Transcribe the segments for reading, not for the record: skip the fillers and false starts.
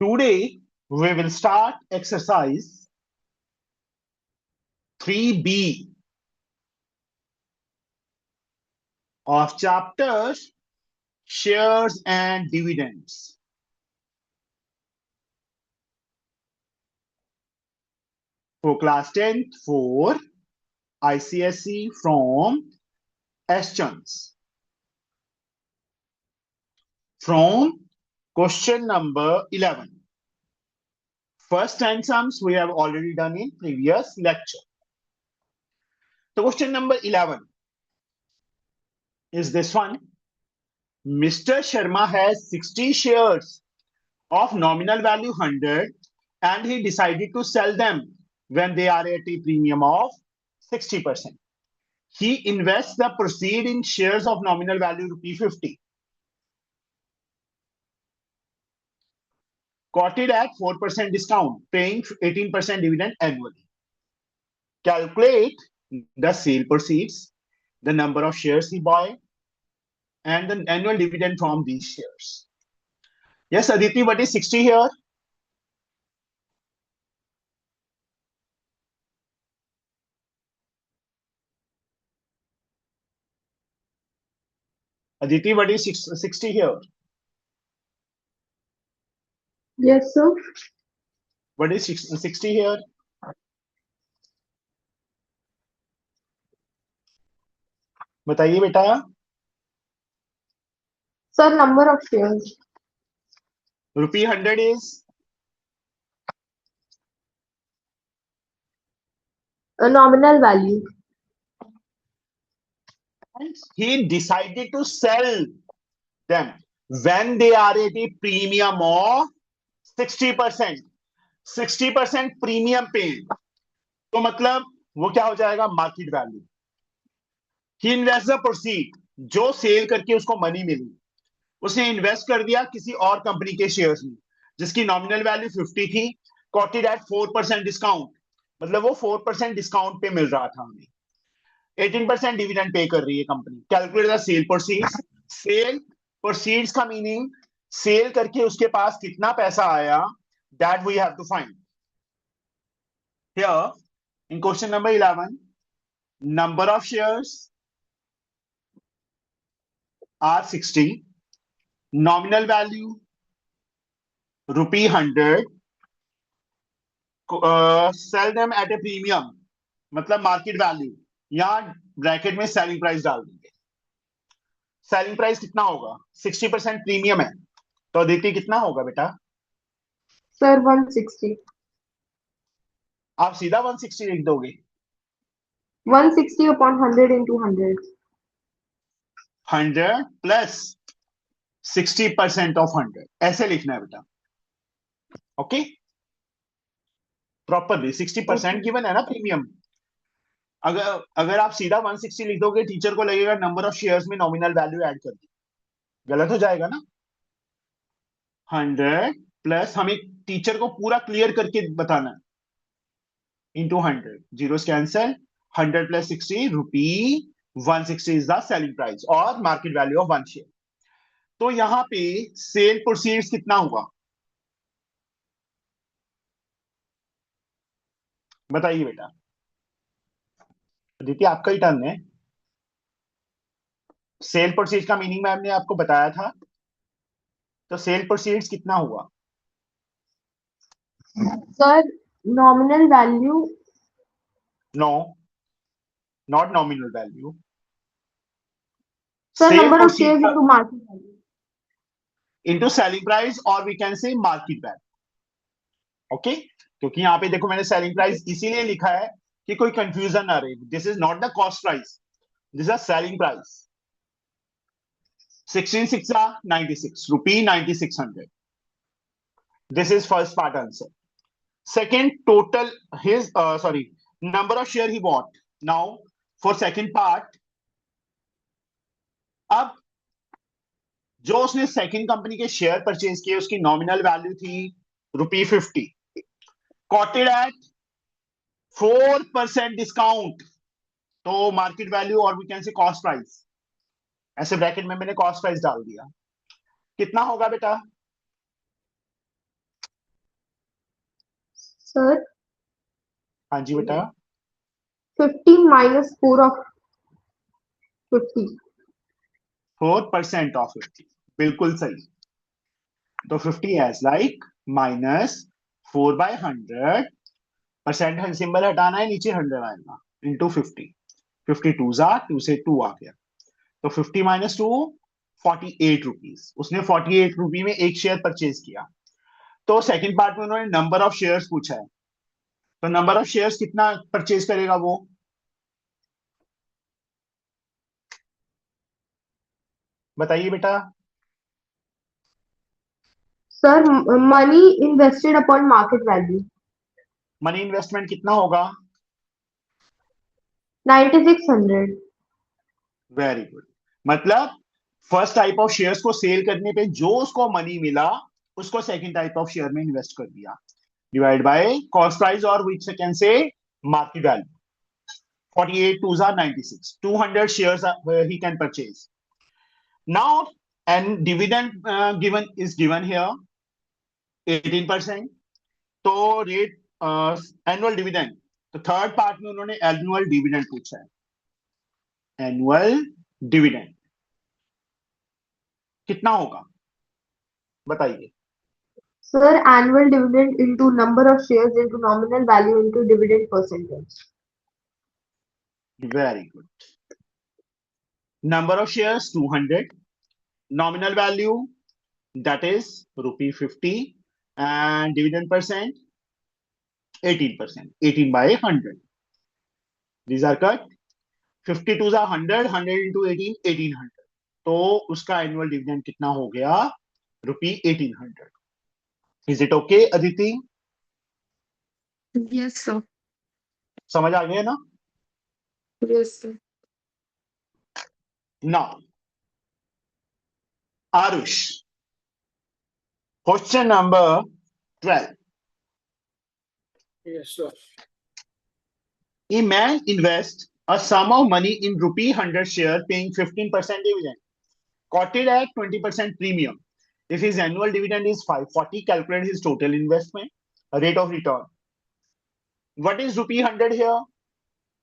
Today we will start exercise 3B of chapters shares and dividends. For class 10th for ICSE from Eschans. From question number 11. First 10 sums we have already done in previous lecture. So question number 11 is this one. Mr. Sharma has 60 shares of nominal value 100 and he decided to sell them when they are at a premium of 60%. He invests the proceed in shares of nominal value rupee 50. Quoted at 4% discount, paying 18% dividend annually. Calculate the sale proceeds, the number of shares he bought, and the annual dividend from these shares. Yes, Aditi, what is 60 here? Aditi, what is 60 here? Yes, sir. What is 60 here? बताइए बेटा. Sir, number of shares. Rupee 100 is A nominal value. he decided to sell them when they are at a premium of 60%. 60% premium पे, तो मतलब वो क्या हो जाएगा, market value. He invest the proceed, जो सेल करके उसको मनी मिली उसने इन्वेस्ट कर दिया किसी और कंपनी के शेयर्स में जिसकी नॉमिनल वैल्यू 50 थी, कोटेड एट 4% डिस्काउंट, मतलब वो 4% डिस्काउंट पे मिल रहा था हमें. 18% डिविडेंड पे कर रही है company. Calculate the sale proceeds. Sale proceeds का मीनिंग सेल करके उसके पास कितना पैसा आया, that we have to find. Here in question number 11, number of shares are 60, nominal value rupee 100, sell them at a premium, मतलब मार्केट वैल्यू. यहां bracket में सेलिंग प्राइस डाल देंगे. सेलिंग प्राइस कितना होगा, 60% प्रीमियम है, तो अदिति कितना होगा बेटा? Sir, 160. आप सीधा 160 लिख दोगे. 160 upon 100 into 100. 100 प्लस 60% ऑफ 100, ऐसे लिखना है बेटा. ओके, प्रॉपरली 60% गिवन है ना प्रीमियम. अगर आप सीधा 160 लिख दोगे, टीचर को लगेगा नंबर ऑफ शेयर्स में नॉमिनल वैल्यू ऐड कर दी, गलत हो जाएगा ना. 100 प्लस, हमें टीचर को पूरा क्लियर करके बताना है, into 100, zeros cancel. 100 plus 60 rupee 160 is the selling price और market value of one share. तो यहां पे सेल प्रोसीड्स कितना हुआ बताइए बेटा. देखिए आपका ही टर्न है. सेल प्रोसीड्स का मीनिंग मैम ने आपको बताया था, तो सेल प्रोसीड्स कितना हुआ? Sir, nominal value. No, not nominal value. Sir, Sale number of proceeds shares into market value. into selling price, or we can say market value. Okay, क्योंकि यहाँ पे देखो मैंने सेलिंग प्राइस इसीलिए लिखा है कि कोई कंफ्यूजन ना रहे. This is not the cost price, this is selling price. 16 6 96 rupee 9600. This is first part answer. Second, total his number of share he bought. Now for second part, अब जो उसने सेकंड कंपनी के share purchase किए उसकी nominal value थी rupee 50, quoted at 4% discount, तो market value और we can say cost price. ऐसे ब्रैकेट में मैंने कॉस्ट प्राइस डाल दिया. कितना होगा बेटा? Sir, हाँ जी बेटा, 15 minus 4 of 50. 4% ऑफ 50, बिल्कुल सही। तो 50 एज लाइक -4/100, परसेंट सिंबल हटाना है, नीचे 100 आएगा, इंटू 50। 52 जा 2 से 2 आ गया, तो 50 माइनस 2, 48 रुपीज। उसने 48 रुपी में एक शेयर परचेज किया। तो सेकंड पार्ट में उन्होंने नंबर ऑफ शेयर्स पूछा है, तो नंबर ऑफ शेयर्स कितना परचेज करेगा वो? बताइए बेटा। Sir, money invested upon market value. Money investment कितना होगा? 9600. Very good. मतलब फर्स्ट टाइप ऑफ शेयर्स को सेल करने पे जो उसको मनी मिला, उसको सेकंड टाइप ऑफ शेयर में इन्वेस्ट कर दिया, डिवाइड बाय कॉस्ट प्राइस, और which can say market value. 48 2s are 96, 200 shares he can purchase now, and dividend given is given here 18%। तो रेट एनुअल डिविडेंड, तो third part में उन्होंने annual dividend पूछा है। एनुअल डिविडेंड कितना होगा बताइए? Sir, annual dividend into number of shares into nominal value into dividend percentage. Very good. Number of shares 200, nominal value that is rupee 50, and dividend percent 18%, 18 by 100, these are cut। 52 are 100, 100 into 18, 1800। तो उसका annual dividend कितना हो गया? ₹1800। Is it okay Aditi? Yes, sir. समझ आ गया ना? Yes, sir. Now Aarush, question number 12। Yes, sir. A man invests a sum of money in ₹100 share paying 15% dividend, quoted at 20% premium. If his annual dividend is 540, calculate his total investment rate of return. What is ₹100 here?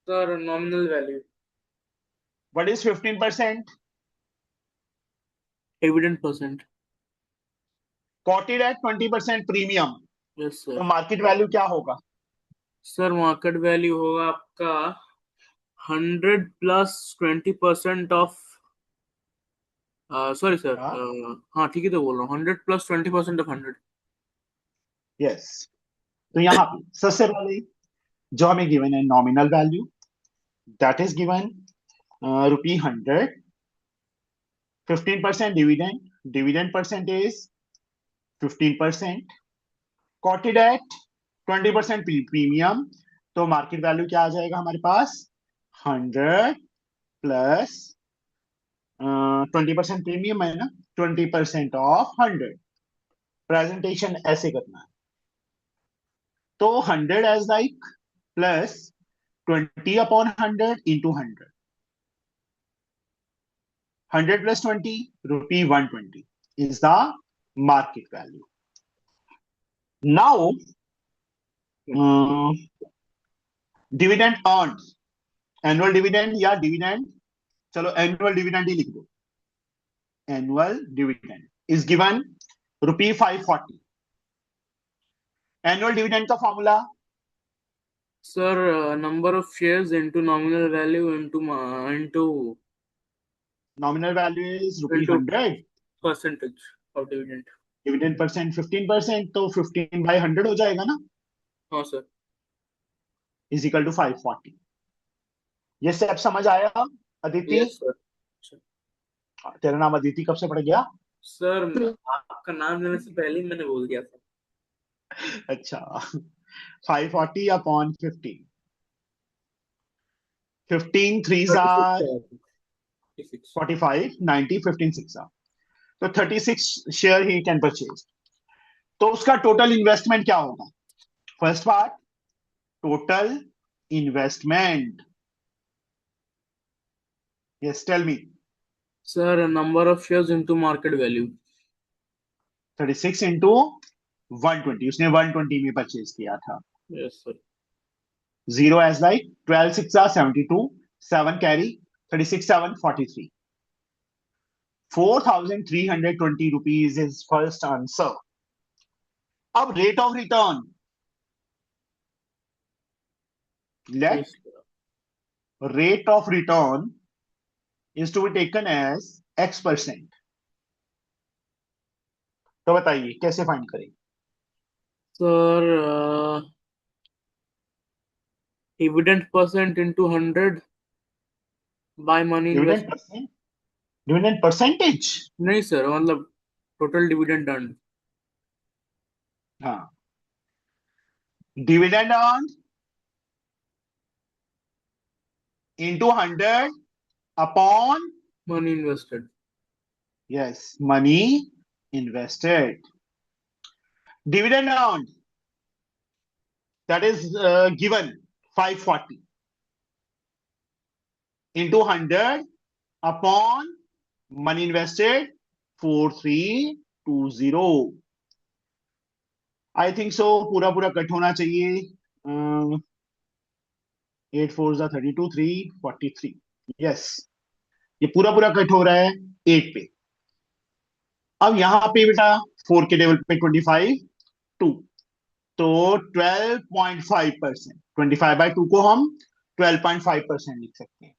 Sir, nominal value. What is 15%? Dividend percent. Quoted at 20% premium, Yes, तो sir. Market value क्या होगा? Sir market value होगा आपका 100 plus 20% of sorry sir, हाँ ठीक है, तो बोल रहा हूँ 100 प्लस 20% ऑफ 100। यस। तो यहाँ पे सबसे पहले जो हमें गिवन है nominal value, that is given ₹100, 15% dividend, dividend percentage 15%, quoted at 20% premium, तो मार्केट वैल्यू क्या आ जाएगा हमारे पास? 100 प्लस 20% प्रीमियम है ना, 20% ऑफ 100। प्रेजेंटेशन ऐसे करना है, तो 100 as like plus 20/100 into 100, 100 plus 20, ₹120 is the market value. Now, dividend earned, annual dividend या dividend, चलो annual dividend ही लिख दो। Annual dividend is given ₹540। Annual dividend का formula? Sir number of shares into nominal value into Nominal value is into ₹100, percentage of dividend. dividend percent 15%, तो 15/100 हो जाएगा ना, हाँ सर। Is equal to 540। ये स्टेप समझ आया अदिति? Yes sir. तेरा नाम अदिति कब से पड़ गया? सर आपका नाम लेने से पहले ही मैंने बोल दिया था। अच्छा, 540 अपॉन 15, 15 3s are 45, 90, 15 6 are, तो 36 शेयर ही कैन परचेज। तो उसका टोटल इन्वेस्टमेंट क्या होगा? First part, total investment. Yes, tell me. Sir number of shares into market value. 36 into 120, उसने 120 में परचेज किया था, Yes, sir. 0 as like 12 6 are 72, 7 carry 36 7 43. 4,320 rupees is first answer. अब rate of return, let Yes, sir. rate of return is to be taken as x%. तो बताइए कैसे find करें? Sir, dividend percent into 100 by money dividend investment. Percent, dividend percentage. नहीं sir, मतलब total dividend earned. हाँ, dividend earn into 100 upon, Money invested. yes, money invested. Dividend earned, that is given 540 into 100 upon money invested 4320. I think so पूरा पूरा cut होना चाहिए. 8 4 32 3 43. Yes, ये पूरा पूरा कट हो रहा है 8 पे. अब यहां पे बेटा 4 के टेबल पे 25 2, तो 12.5%. 25/2 को हम 12.5% लिख सकते हैं.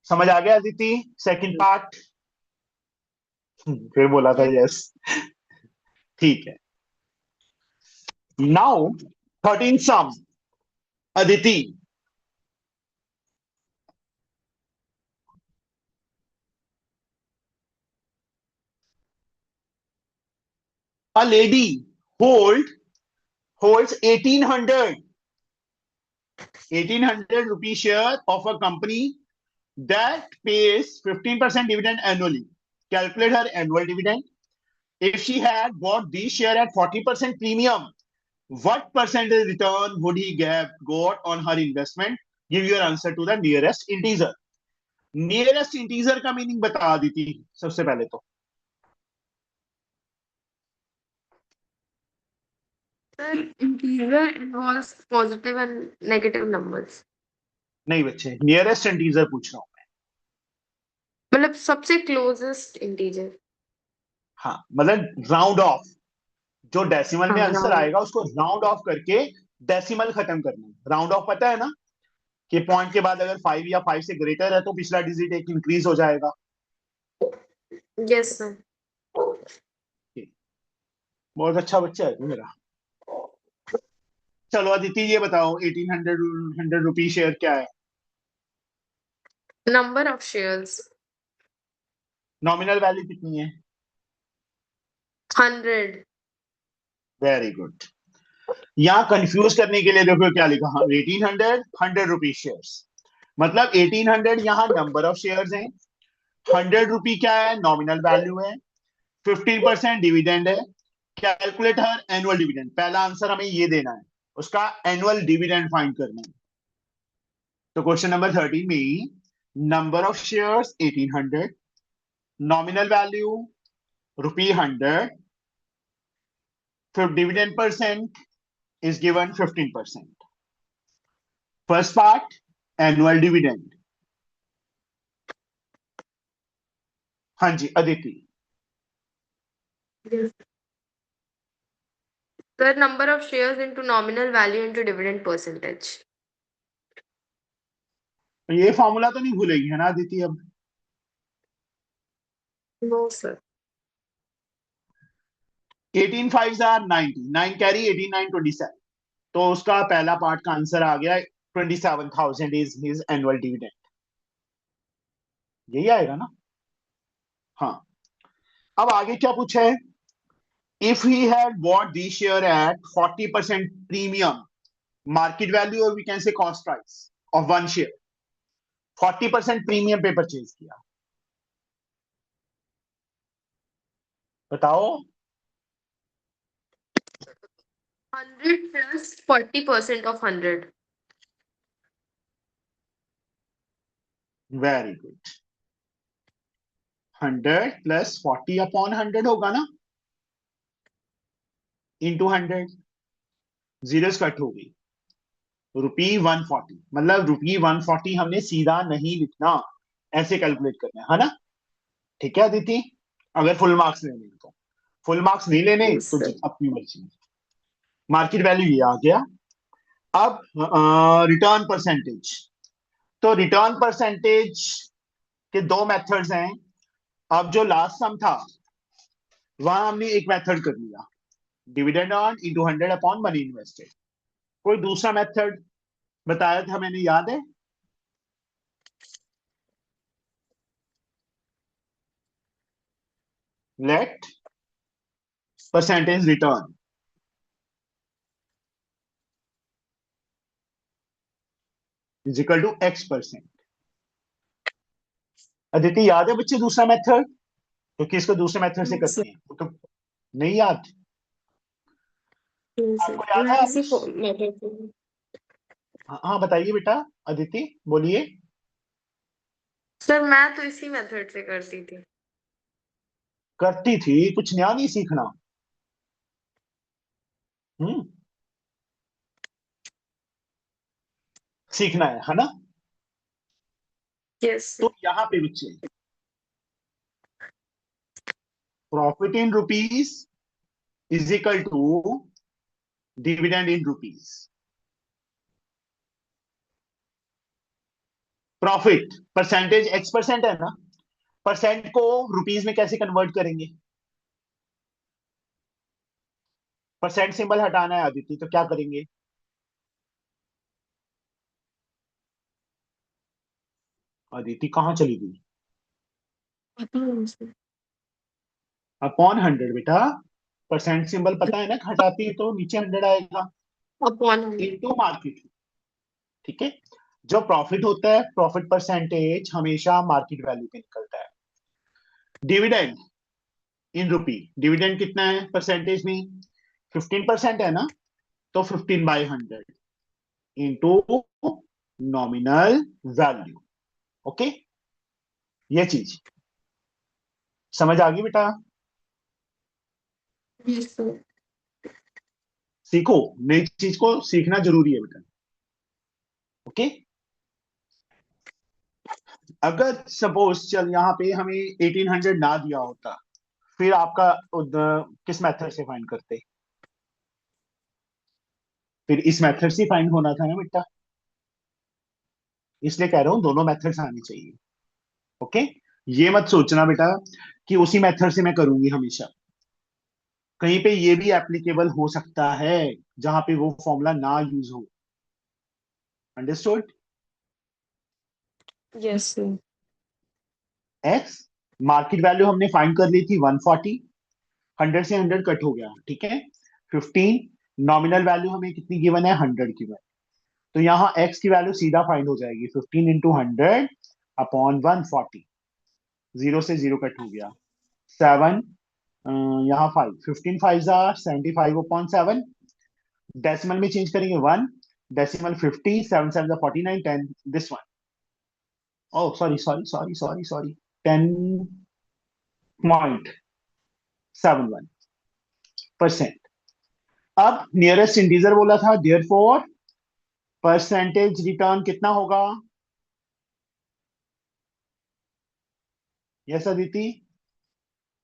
समझ आ गया अदिति? सेकंड पार्ट फिर बोला था यस. ठीक है. Now 13 sum. Aditi, a lady holds 1800 rupee share of a company that pays 15% dividend annually. Calculate her annual dividend. If she had bought this share at 40% premium, what percentage return would he got on her investment? Give your answer to the nearest integer. Nearest integer का meaning बता दी थी सबसे पहले तो. Sir, integer involves positive and negative numbers. नहीं बच्चे, nearest integer पूछ रहा हूं मैं. मतलब सबसे क्लोजेस्ट इंटीजर. हाँ, मतलब राउंड ऑफ. जो डेसिमल में हाँ, आंसर round. आएगा उसको राउंड ऑफ करके डेसिमल खत्म करना है. राउंड ऑफ पता है ना, कि पॉइंट के बाद अगर 5 या 5 से ग्रेटर है तो पिछला डिजिट एक इंक्रीज हो जाएगा. Yes, sir. बहुत अच्छा बच्चा है तू मेरा. चलो अदिति ये बताओ 1800 रुपी शेयर क्या है? Number of shares. Nominal value कितनी है? 100. Very good. यहाँ कंफ्यूज करने के लिए देखो क्या लिखा. 1800 100 रुपी शेयर्स, मतलब 1800 यहाँ नंबर ऑफ शेयर्स हैं. 100 रुपी क्या है? नॉमिनल वैल्यू है. 15% डिविडेंड है. कैलकुलेट हर एनुअल डिविडेंड. पहला आंसर हमें ये देना है, उसका एनुअल डिविडेंड फाइंड करना है. तो क्वेश्चन नंबर 13 में number of shares 1800, nominal value rupee 100, फिर dividend percent is given 15%. First part, annual dividend. हाँ जी Aditi. Yes. Sir, number of shares into nominal value into dividend percentage. ये फॉर्मूला तो नहीं भूलेगी है ना अदिति? अब No, sir. 18 5 are 90, 9 carry 18 9 27. तो उसका पहला पार्ट का आंसर आ गया 27,000 is his annual dividend. यही आएगा ना? हाँ. अब आगे क्या पूछा है? If he had bought this share at 40% premium, market value or we can say cost price of one share, 40% premium पे परचेज किया, बताओ. 100 plus 40% of 100. Very good. 100 plus 40 upon 100 होगा ना, इंटू 100. जीरोस कट हो गई, ₹140, मतलब ₹140 हमने सीधा नहीं लिखना, ऐसे कैलकुलेट करना है ना? ठीक है अदिति, अगर फुल मार्क्स लेने हैं तो। फुल मार्क्स नहीं लेने Yes, तो sir. अपनी मर्जी। मार्केट वैल्यू ये आ गया। अब रिटर्न परसेंटेज, तो रिटर्न परसेंटेज के दो मेथड्स हैं। अब जो लास्ट सम था वहां हमने एक मेथड कर लिया, dividend earn into 100 upon money invested. कोई दूसरा मेथड बताया था मैंने, याद है? Let percentage return is equal to X%। Aditi याद है बच्चे दूसरा मेथड? तो किसको दूसरे मेथड से Yes, sir. करते हैं, वो तो नहीं याद? Yes, sir. आपको याद मैं है इसी आयुष? मेथड से। हाँ हाँ, बताइए बेटा, अदिति बोलिए। सर मैं तो इसी मेथड से करती थी। करती थी, कुछ नया नहीं सीखना। हम्म, सीखना है ना? Yes, तो sir. यहाँ पे बच्चे, profit in rupees is equal to dividend in rupees. Profit percentage X% है ना, परसेंट को रुपीज में कैसे कन्वर्ट करेंगे? परसेंट सिंबल हटाना है आदित्य, तो क्या करेंगे? आदित्य कहाँ चली गई? पता नहीं सर। अपॉन 100 बेटा, परसेंट सिंबल पता है ना, हटाती है तो नीचे 100 आएगा, अपॉन 100। Into market. ठीक है, जो प्रॉफिट होता है, प्रॉफिट परसेंटेज हमेशा मार्केट वैल्यू पे निकलता है। डिविडेंड इन रुपी, डिविडेंड कितना है परसेंटेज में? 15% है ना, तो 15/100 इंटू नॉमिनल वैल्यू। ओके, ये चीज समझ आ गई बेटा? Yes, sir. सीखो, नई चीज को सीखना जरूरी है बेटा। ओके, अगर सपोज चल यहाँ पे हमें 1800 ना दिया होता, फिर आपका किस मेथड से फाइंड करते? फिर इस मेथड से फाइंड होना था ना बेटा, इसलिए कह रहा हूं दोनों मेथड्स आने चाहिए। ओके, ये मत सोचना बेटा कि उसी मेथड से मैं करूंगी हमेशा, कहीं पे ये भी एप्लीकेबल हो सकता है जहां पे वो फॉर्मूला ना यूज हो। Understood? Yes, sir. X market value हमने फाइंड कर ली थी 140, 100 से 100 कट हो गया, ठीक है। 15 नॉमिनल वैल्यू हमें कितनी गिवन है, 100 गिवन। तो यहाँ एक्स की वैल्यू सीधा फाइंड हो जाएगी, 15 इंटू 100 अपॉन 140, जीरो से जीरो कट हो गया, 7, यहाँ 5, 15 5 75 अपॉन 7, डेसिमल में चेंज करेंगे 1, decimal 50, 7 7 49, 10 this one, oh sorry sorry sorry sorry sorry, 10.71%। अब नियरेस्ट इंटीजर बोला था, देयरफॉर परसेंटेज रिटर्न कितना होगा? यस अदिति,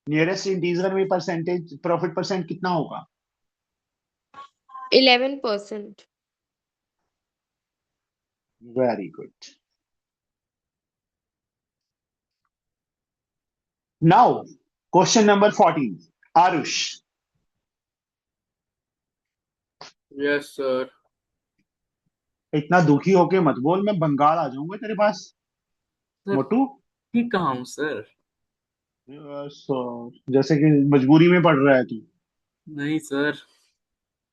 नियरेस्ट इंटीजर में परसेंटेज प्रॉफिट परसेंट कितना होगा? 11%. Very good. Now question number 14, Aarush. Yes, sir. इतना दुखी होके मत बोल, मैं बंगाल आ जाऊंगा तेरे पास, सर मोटू। ठीक कहाँ हूँ सर? जैसे कि मजबूरी में पड़ रहा है तू। नहीं सर,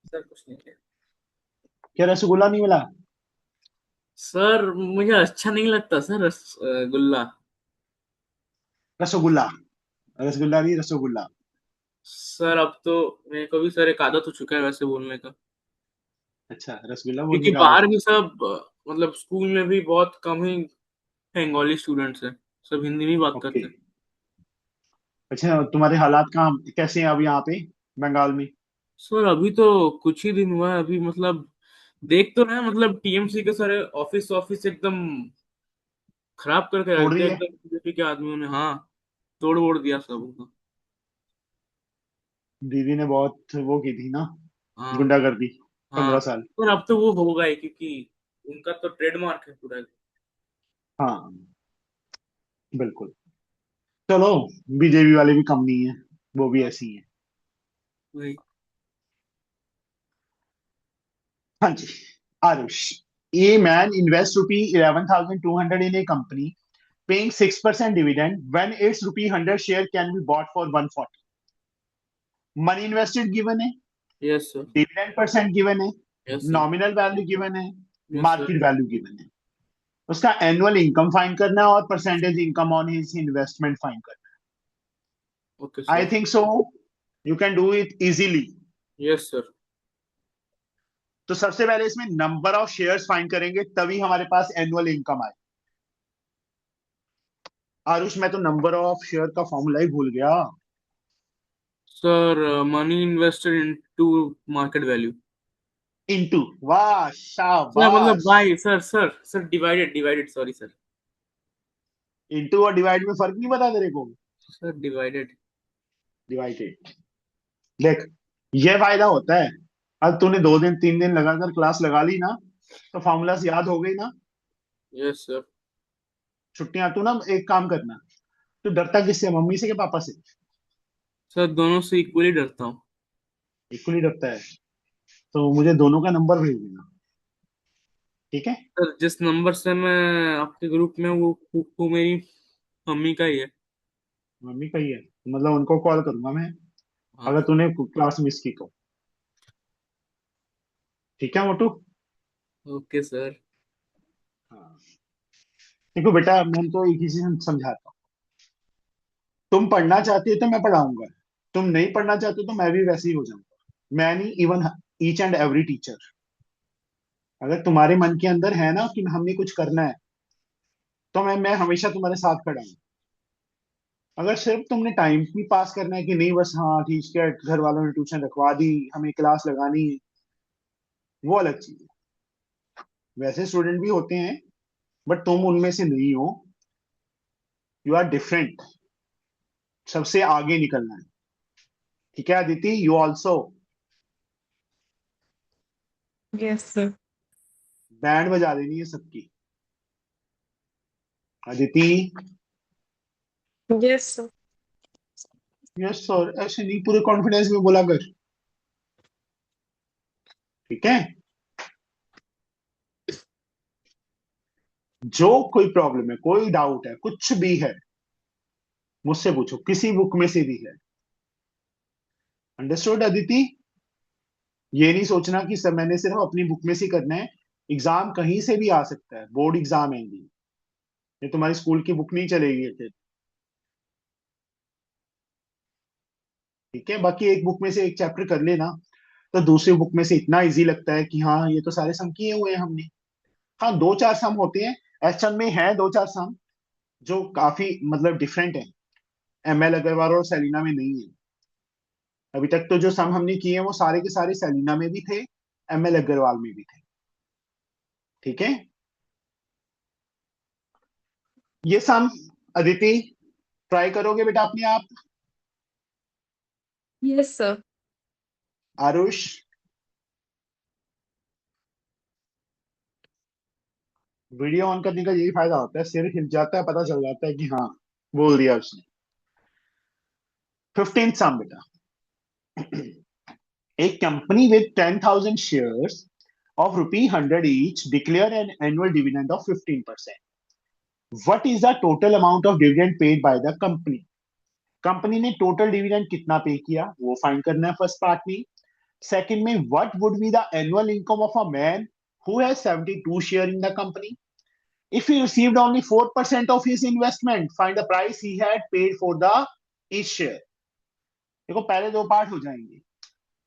सर कुछ नहीं है। क्या रसगुल्ला नहीं मिला? सर मुझे अच्छा नहीं लगता सर रसगुल्ला। रसगुल्ला, रसगुल्ला नहीं रसगुल्ला। सर अब तो मेरे को भी सर एक आदत हो चुका है वैसे बोलने का, अच्छा, रसगुल्ला क्योंकि बोलने का आदत। बाहर भी सब मतलब स्कूल में भी बहुत कम ही बंगाली स्टूडेंट्स हैं, सब हिंदी में ही बात ओके, करते हैं। अच्छा तुम्हारे हालात कहाँ कैसे हैं अब यहाँ पे बंगाल में? सर अभी तो कुछ ही दिन हुआ है, अभी मतलब देख तो रहे हैं, मतलब टीएमसी के सारे ऑफिस ऑफिस एकदम खराब करके रख तोड़ दिया दिए। एकदम, बीजेपी के आदमियों ने। हाँ, तोड़ वोड़ दिया सब उनका। दीदी ने बहुत वो की थी ना, हाँ। गुंडागर्दी, हाँ, 15 साल। पर अब तो वो होगा ही, क्योंकि उनका तो ट्रेडमार्क है पूरा। हाँ बिल्कुल। चलो, बीजेपी वाले भी कम नहीं है, वो भी ऐसी है। वही। हाँ जी। Aarush, a man invest rupee 11,200 in a company paying 6% dividend when its rupee 100 share can be bought for 140. Money invested given है, yes sir. dividend percent given है, yes sir. nominal value given है, yes sir. market value given है। उसका annual income find करना है और percentage income on his investment find करना okay है। I sir. Think so you can do it easily. Yes sir. तो सबसे पहले इसमें नंबर ऑफ शेयर्स फाइंड करेंगे, तभी हमारे पास एनुअल इनकम आए। आरुष, मैं तो नंबर ऑफ शेयर का फॉर्मूला ही भूल गया। Sir money invested into market value. Into, वाह सर मतलब शाबाश। By, sir divided divided, sorry sir. Into और डिवाइड में फर्क नहीं पता तेरे को? Sir divided. डिवाइडेड। देख, ये फायदा होता है, अब तूने 2 दिन 3 दिन लगातार क्लास लगा ली ना, तो फॉर्मूलाज याद हो गई ना। Yes sir. छुट्टियां तू ना एक काम करना, तू डरता किससे, मम्मी से के पापा से? सर दोनों से इक्वली डरता हूँ। इक्वली डरता है, तो मुझे दोनों का नंबर भेज देना, ठीक है? सर जिस नंबर से मैं आपके ग्रुप में, वो मेरी मम्मी का ही है। मम्मी का ही है, मतलब उनको कॉल करूंगा मैं हाँ। अगर तूने क्लास मिस की तो। ठीक है मोटू? Okay sir. हाँ। देखो बेटा, मैं तो एक ही चीज समझाता हूँ, तुम पढ़ना चाहती हो तो मैं पढ़ाऊंगा, तुम नहीं पढ़ना चाहते हो तो मैं भी वैसे ही हो जाऊंगा। मैं नहीं, even each and every teacher. अगर तुम्हारे मन के अंदर है ना कि हमने कुछ करना है, तो मैं हमेशा तुम्हारे साथ खड़ा हूँ। अगर सिर्फ तुमने टाइम भी पास करना है कि नहीं, बस हाँ ठीक है, घर वालों ने ट्यूशन रखवा दी, हमें क्लास लगानी है, वो अलग चीज है। वैसे स्टूडेंट भी होते हैं, बट तुम उनमें से नहीं हो। यू आर डिफरेंट, सबसे आगे निकलना है। ठीक है Aditi, you also. Yes sir. Band बजा देनी है सबकी। Aditi. Yes sir. Yes sir, ऐसे नहीं, पूरे कॉन्फिडेंस में बोला कर। ठीक है? जो कोई प्रॉब्लम है, कोई डाउट है, कुछ भी है, मुझसे पूछो, किसी बुक में से भी है। अंडरस्टूड अदिति? ये नहीं सोचना कि सब मैंने सिर्फ अपनी बुक में से ही करना है। एग्जाम कहीं से भी आ सकता है, बोर्ड एग्जाम है ये तुम्हारी स्कूल की बुक नहीं चलेगी फिर। ठीक है, बाकी एक बुक में से एक चैप्टर कर लेना, तो दूसरी बुक में से इतना इजी लगता है कि हाँ ये तो सारे सम किए हुए हैं हमने। हाँ, 2 4 सम होते हैं, एचएम में है 2 4 सम जो काफी मतलब डिफरेंट है, एमएल अग्रवाल और सेलिना में नहीं है। अभी तक तो जो सम हमने किए हैं वो सारे के सारे सेलिना में भी थे, एमएल अग्रवाल में भी थे। ठीक है, ये सम अदिति ट्राई करोगे बेटा अपने आप? Yes sir. Aarush? Video on करने का यही फायदा होता है, सिर हिल जाता है, पता चल जाता है कि हाँ बोल दिया उसने। 15th सम बेटा, a company with 10,000 shares of rupee 100 each declare an annual dividend of 15%. What is the total amount of dividend paid by the company? Company ने टोटल डिविडेंड कितना पे किया वो फाइंड करना है फर्स्ट पार्ट में। सेकंड में, what would be the annual income of a man who has 72 share in the company if he received only 4% of his investment? Find the price he had paid for the each share. देखो, पहले 2 part हो जाएंगे,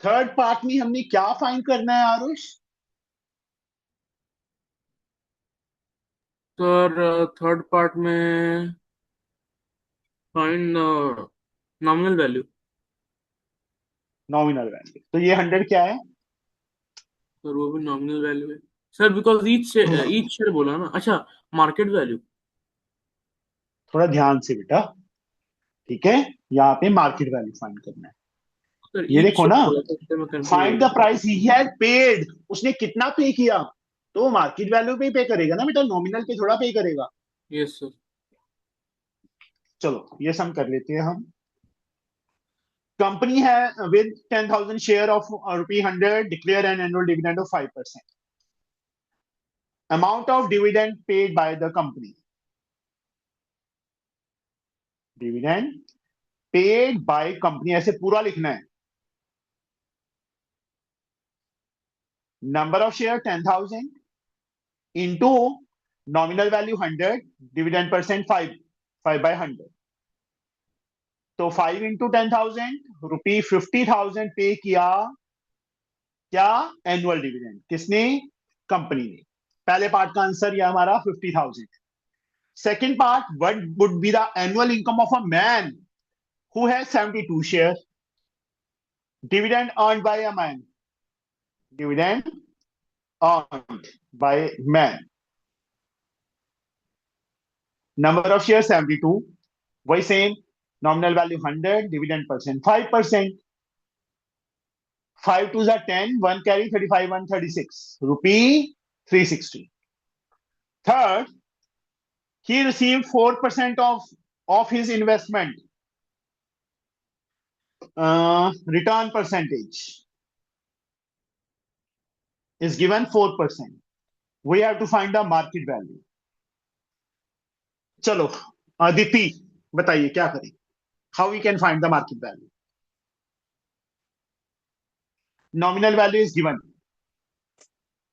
third part में हमने क्या find करना है Aarush? Sir third part में find nominal value. Nominal value. तो ये 100 क्या है? और वो भी नॉमिनल वैल्यू है सर, बिकॉज ईच शेयर बोला ना। अच्छा, मार्केट वैल्यू। थोड़ा ध्यान से बेटा, ठीक है, यहाँ पे मार्केट वैल्यू फाइंड करना है। सर ये ईच देखो शेयर ना, बोला था, इसलिए मैं कंफ्यूज हो फाइंड द गया। प्राइस ही हैड पेड, उसने कितना पे किया, तो मार्केट वैल्यू पे ही पे करेगा ना बेटा, नॉमिनल पे थोड़ा पे करेगा। Yes sir. चलो ये सम कर लेते हैं हम। कंपनी है with 10,000 share of ₹100 declare an annual dividend of 5%। Amount of dividend paid by the company, dividend paid by company ऐसे पूरा लिखना है। Number of share 10,000 into nominal value 100, dividend percent 5/100। तो 5 इंटू 10,000 रुपी 50,000 पे किया, क्या? Annual dividend. किसने? कंपनी ने। पहले पार्ट का आंसर यह हमारा 50,000। Second part, what would be the annual income of a man who has 72 share? Dividend earned by a man, dividend earned by man, number of share 72, वही same, nominal value 100, dividend percent 5%। 5 2s are 10, 1 carry 35, 136 rupee 360. Third, he received 4% of his investment. Return percentage is given 4%. We have to find the market value. चलो अदिति बताइए क्या करें, how we can find the market value? Nominal value is given.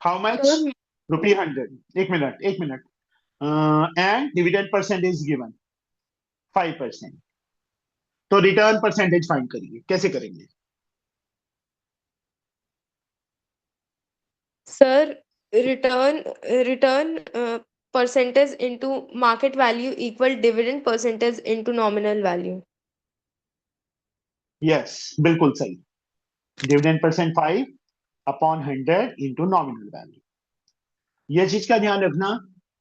How much? Sir Rupee 100. एक minute. And dividend percent is given 5%. तो return percentage find करिए, कैसे करेंगे? Sir return return percentage into market value equal dividend percentage into nominal value. Yes, बिल्कुल सही। Dividend percent 5/100 into nominal value. यह चीज का ध्यान रखना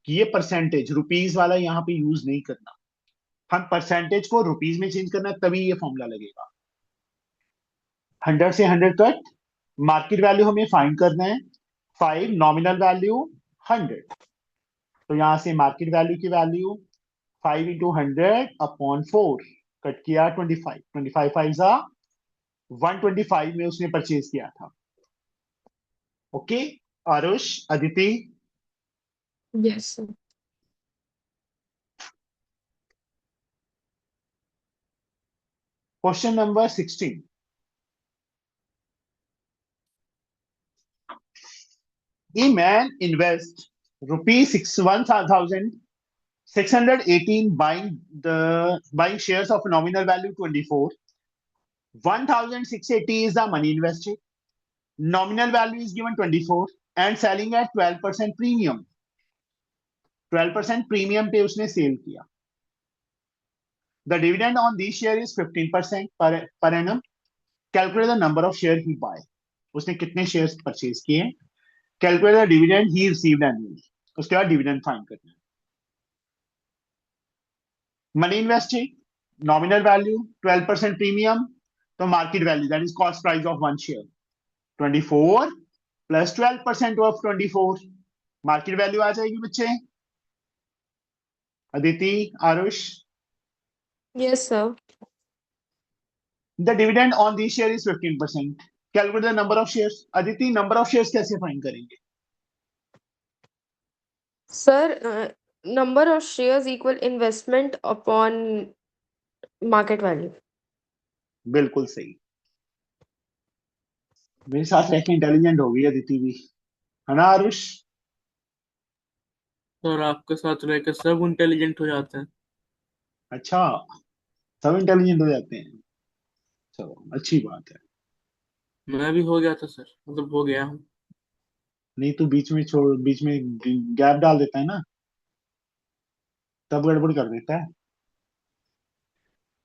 कि ये परसेंटेज रुपीज वाला यहाँ पे यूज नहीं करना, हम परसेंटेज को रुपीज में चेंज करना, तभी ये फॉर्मूला लगेगा। 100 से 100 कट, मार्केट वैल्यू हमें फाइंड करना है 5, नॉमिनल वैल्यू 100। तो यहां से मार्केट वैल्यू की वैल्यू 5 इंटू 100/4 कट किया 25, 25 5 जा 125 में उसने परचेज किया था। Okay Aarush, Aditi, yes sir. Question number 16। A man invests rupees 1,618 buying shares of nominal value 24. 1,680 is the money invested. Nominal value is given 24 and selling at 12% premium. 12% premium पे उसने cell किया. The dividend on these share is 15% per annum. Calculate the number of share he buy. उसने कितने shares purchase किए? Calculate the dividend he received annually, उसके बाद dividend find करना है। Money invested, nominal value 12% premium, तो market value that is cost price of one share 24 plus 12% of 24, market value आ जाएगी बच्चे। Aditi, Aarush, yes sir. The dividend on this share is 15%। Calculate the number of shares. Aditi, number of shares कैसे find करेंगे? Sir number of shares equal investment upon market value। बिल्कुल सही, मेरे साथ रह के इंटेलिजेंट हो गई अदिति भी, है ना आरुष? सर आपके साथ रहकर सब इंटेलिजेंट हो जाते हैं। अच्छा, सब इंटेलिजेंट हो जाते हैं, चलो अच्छी बात है। मैं भी हो गया था सर, मतलब हो गया हूँ। नहीं तो बीच में गैप डाल देता है ना, तब गड़बड़ कर देता है।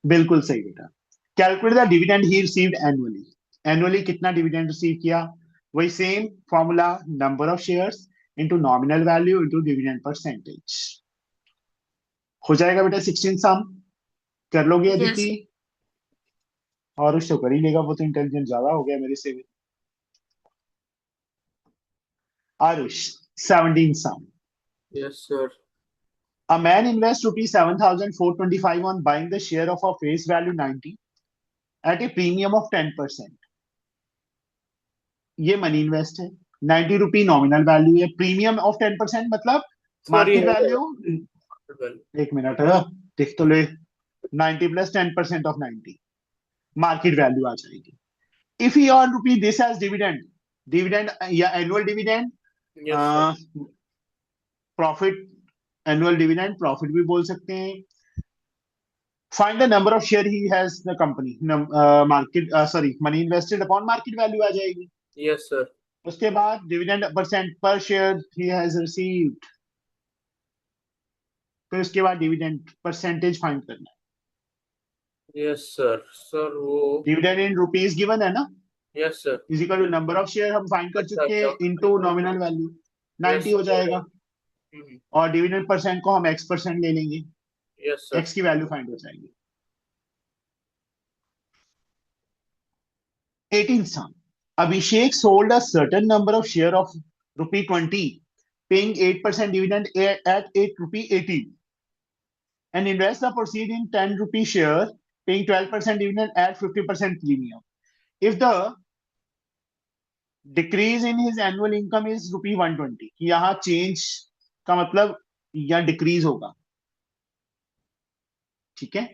बिल्कुल सही बेटा। Calculate the dividend he received annually. Annually कितना डिविडेंड रिसीव किया, वही same formula, number of shares into nominal value into dividend percentage. हो जाएगा बेटा 16 सम, कर लोगे अदिति? Yes. और उसको कर ही लेगा, वो तो इंटेलिजेंट ज्यादा हो गया मेरे से भी। Aarush 17 sum. Yes, sir. A man invests rupees 7,425 on buying the share of a face value 90 at a premium of 10%. ये मनी इन्वेस्ट है, 90 रुपी नॉमिनल वैल्यू है, प्रीमियम ऑफ 10% मतलब Sorry, मार्केट वैल्यू। well, एक मिनट देख तो ले, 90 plus 10% of 90 market value आ जाएगी। If he earn rupee this as dividend, dividend या annual dividend, yes, sir. Profit, annual dividend profit भी बोल सकते हैं। Find the number of share he has the company, market sorry money invested upon market value आ जाएगी। Yes, sir. उसके बाद dividend percent पर शेयर ही हैज रिसीव्ड, फिर उसके बाद डिविडेंड परसेंटेज फाइंड करना है। Yes, sir. Sir, वो डिविडेंड इन रुपीज गिवन है ना, yes, sir. Is equal to number of share हम फाइंड कर अच्छा, चुके हैं अच्छा. इनटू नॉमिनल वैल्यू, 90 Yes, हो जाएगा। Mhm. और डिविडेंड परसेंट को हम x% ले लेंगे, Yes, sir. x की वैल्यू फाइंड हो जाएगी। 18th sum. Abhishek sold a certain number of share of rupee 20, paying 8% dividend at 8 rupee 18, and invest the proceed in 10 rupee share, paying 12% dividend at 50% premium. If the decrease in his annual income is rupee 120, यहाँ change का मतलब यहाँ decrease होगा, ठीक है।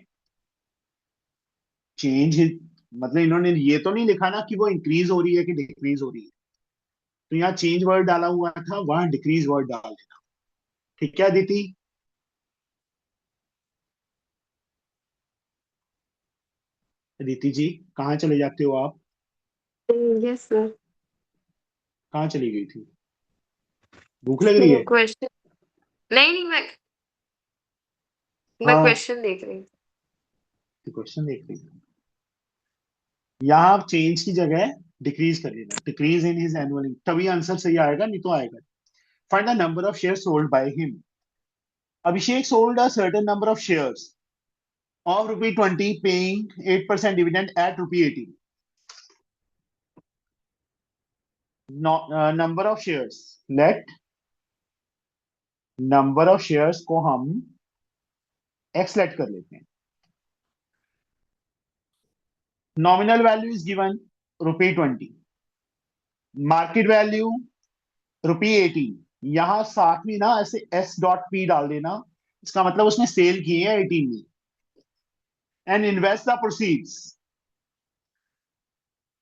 Change मतलब इन्होंने ये तो नहीं लिखा ना कि वो इंक्रीज हो रही है कि डिक्रीज हो रही है, तो यहाँ चेंज वर्ड डाला हुआ था, वहां डिक्रीज वर्ड डाल देना, ठीक है अदिति? अदिति जी कहाँ चले जाते हो आप? Yes, sir. कहाँ चली गई थी? भूख लग रही है? Question. नहीं, मैं हाँ, क्वेश्चन देख रही हूँ। क्वेश्चन देख रही है। यहाँ आप चेंज की जगह डिक्रीज कर लेना, डिक्रीज इन हिज एनुअल, तभी आंसर सही आएगा, नहीं तो आएगा। Find the number of share sold by him. Abhishek sold a certain number of shares of rupee 20, paying 8% dividend at rupee 18. No, number of shares, let number of shares को हम x let कर लेते हैं। Nominal value is given rupee 20, market value rupee 18, यहां साथ में ना ऐसे s.p डाल देना, इसका मतलब उसने सेल किए हैं 18 में, and invest the proceeds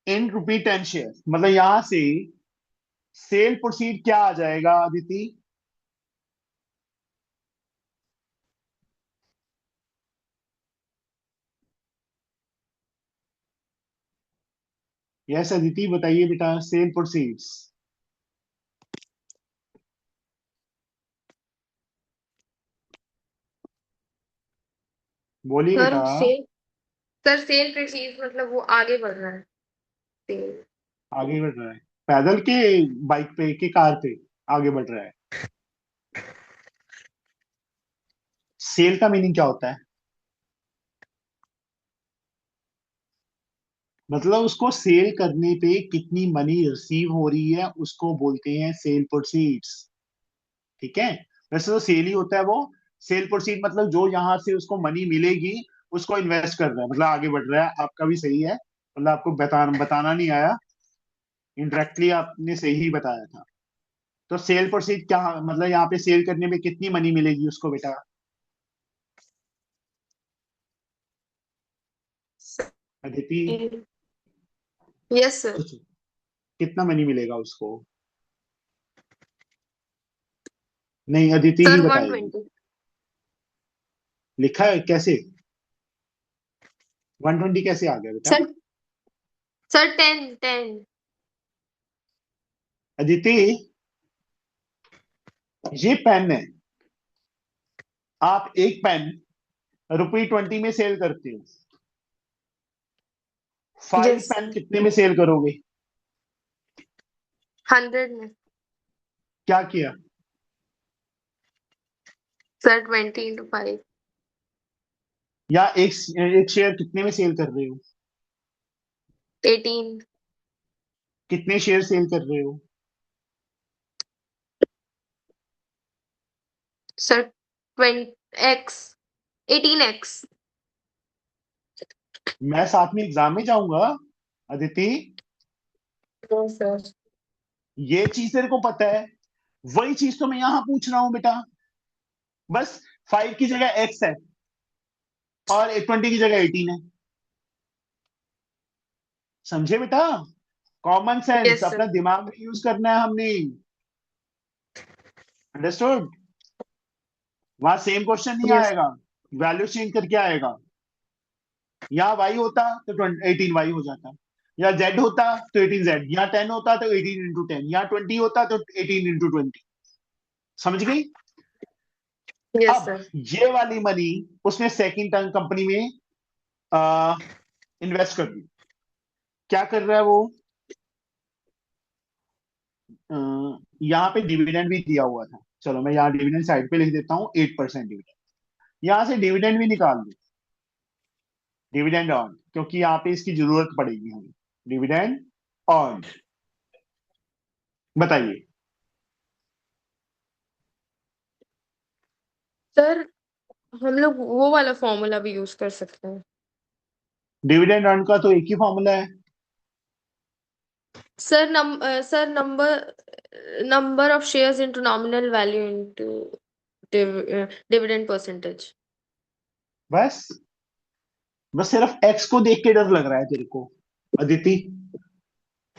in rupee 10 share, मतलब यहां से सेल प्रोसीड क्या आ जाएगा आदिति? यस अदिति बताइए बेटा, सेल प्रोसीड्स बोलिए बेटा। सर सेल प्रोसीड मतलब वो आगे बढ़ रहा है। सेल। आगे बढ़ रहा है पैदल के, बाइक पे के, कार पे आगे बढ़ रहा है? सेल का मीनिंग क्या होता है? मतलब उसको सेल करने पे कितनी मनी रिसीव हो रही है उसको बोलते हैं सेल प्रोसीड्स, ठीक है। वैसे तो सेल ही होता है वो, सेल प्रोसीड मतलब जो यहां से उसको मनी मिलेगी उसको इन्वेस्ट कर रहा है, मतलब आगे बढ़ रहा है। आपका भी सही है, मतलब आपको बताना नहीं आया, इनडायरेक्टली आपने सही ही बताया था। तो सेल प्रोसीड क्या मतलब, यहाँ पे सेल करने में कितनी मनी मिलेगी उसको बेटा? Aditi yes sir. सोचो, कितना मनी मिलेगा उसको? नहीं अदिति ही सर बताएगी। 120। लिखा है कैसे? 120 कैसे आ गया बेटा? Sir sir 10। अदिति ये पेन है, आप एक पेन ₹20 में सेल करते हो, 5 Yes, पेन कितने में सेल करोगे? 100 में। क्या किया? Sir 20 into 5। या एक शेयर कितने में सेल कर रहे हो? 18। कितने शेयर सेल कर रहे हो? Sir 20x, 18x। मैं साथ में एग्जाम में जाऊंगा अदिति। No sir. ये चीज तेरे को पता है, वही चीज तो मैं यहां पूछ रहा हूं बेटा। बस 5 की जगह x है और 20 की जगह 18 है। समझे बेटा? कॉमन सेंस यस अपना सर। दिमाग यूज करना है हमने। अंडरस्टूड? वहां सेम क्वेश्चन नहीं यस। आएगा, वैल्यू चेंज करके आएगा। यहाँ y होता तो 18 y हो जाता, या z होता तो 18 z, यहाँ 10 होता तो 18 into 10, यहाँ 20 होता तो 18 into 20। समझ गई? यस अब सर। ये वाली मनी उसने सेकंड टर्म कंपनी में इन्वेस्ट कर दी। क्या कर रहा है वो? यहाँ पे डिविडेंड भी दिया हुआ था। चलो मैं यहाँ डिविडेंड साइड पे लिख देता हूँ, 8% डिविडेंड। यहाँ से डिविडेंड भी निकाल दो, डिविडेंड अर्न, क्योंकि यहाँ पे इसकी जरूरत पड़ेगी हमें। डिविडेंड अर्न, बताइए। सर हम लोग वो वाला फॉर्मूला भी यूज कर सकते हैं। डिविडेंड अर्न का तो एक ही फॉर्मूला है। Sir number of shares into nominal value into dividend percentage. बस बस सिर्फ एक्स को देख के डर लग रहा है तेरे को अदिति।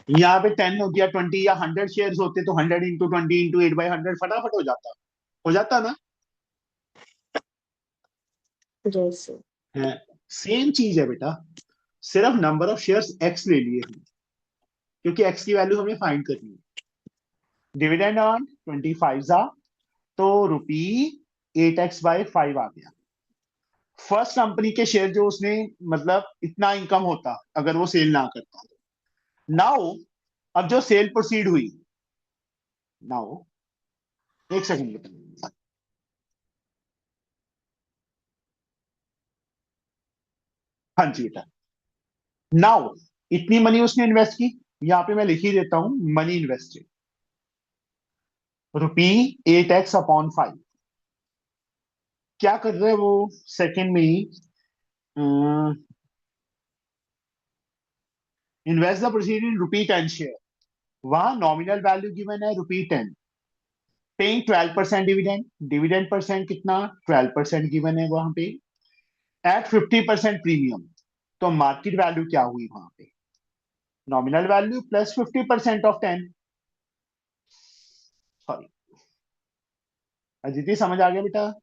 यहाँ पे 10 हो गया, 20 या 100 शेयर होते तो 100 into 20 into 8/100 फटाफट हो जाता ना। Yes sir. है, सेम चीज है बेटा, सिर्फ नंबर ऑफ शेयर्स एक्स ले लिए हमने, क्योंकि एक्स की वैल्यू हमें फाइंड करनी है। डिविडेंड ऑन 25 जा, तो ₹8x/5 आ गया। फर्स्ट कंपनी के शेयर जो उसने, मतलब इतना इनकम होता अगर वो सेल ना करता। नाउ अब जो सेल प्रोसीड हुई, नाउ एक सेकंड। हाँ जी बेटा। नाउ इतनी मनी उसने इन्वेस्ट की, यहां पे मैं लिख ही देता हूं, मनी इन्वेस्टेड ₹8x/5। क्या कर रहे हैं वो सेकंड में ही? Invest the proceed in ₹10 share. वहां नॉमिनल वैल्यू गिवन है ₹10, पेइंग 12% डिविडेंड। डिविडेंड परसेंट कितना? 12% गिवन है वहां पे, एट 50% प्रीमियम। तो मार्केट वैल्यू क्या हुई वहां पे? Nominal value plus 50% of 10। Sorry Aditi, समझ आ गया बेटा?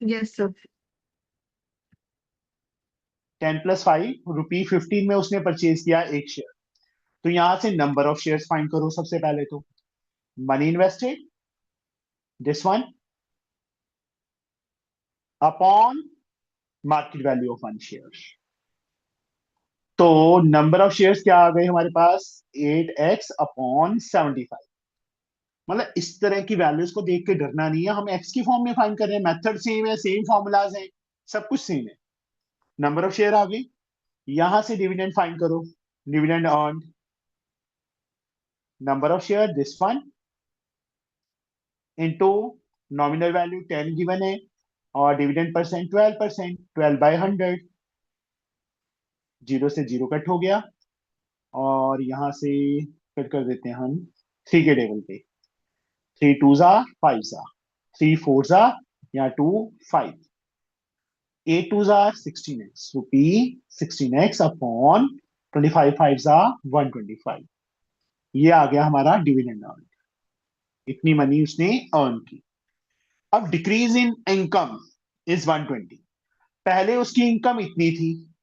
Yes, sir. 10 + 5 ₹15 में उसने परचेज किया एक शेयर। तो यहां से नंबर ऑफ शेयर्स फाइंड करो सबसे पहले तो। Money invested, this one, upon market value of one share. तो नंबर ऑफ शेयर्स क्या आ गए हमारे पास? 8x/75। मतलब इस तरह की वैल्यूज को देख के डरना नहीं है, हम एक्स की फॉर्म में फाइंड कर रहे हैं, मेथड सेम है, सेम फॉर्मूलाज हैं, सब कुछ सेम है। नंबर ऑफ शेयर आ गई, यहां से डिविडेंड फाइंड करो। Dividend earn, number of share this one, into nominal value 10 given है, और डिविडेंड परसेंट 12%, 12/100। जीरो से जीरो कट हो गया, और यहां से कट कर देते हैं हम 3 के टेबल पे। 3 2 जा 5 जा, 3 4 जा, या 2 5, 8 2 जा 16x, ₹16x अपॉन 25 5 जा 125। ये आ गया हमारा डिविडेंड अर्न। इतनी मनी उसने अर्न की। अब डिक्रीज इन इनकम इज 120। पहले उसकी इनकम इतनी थी,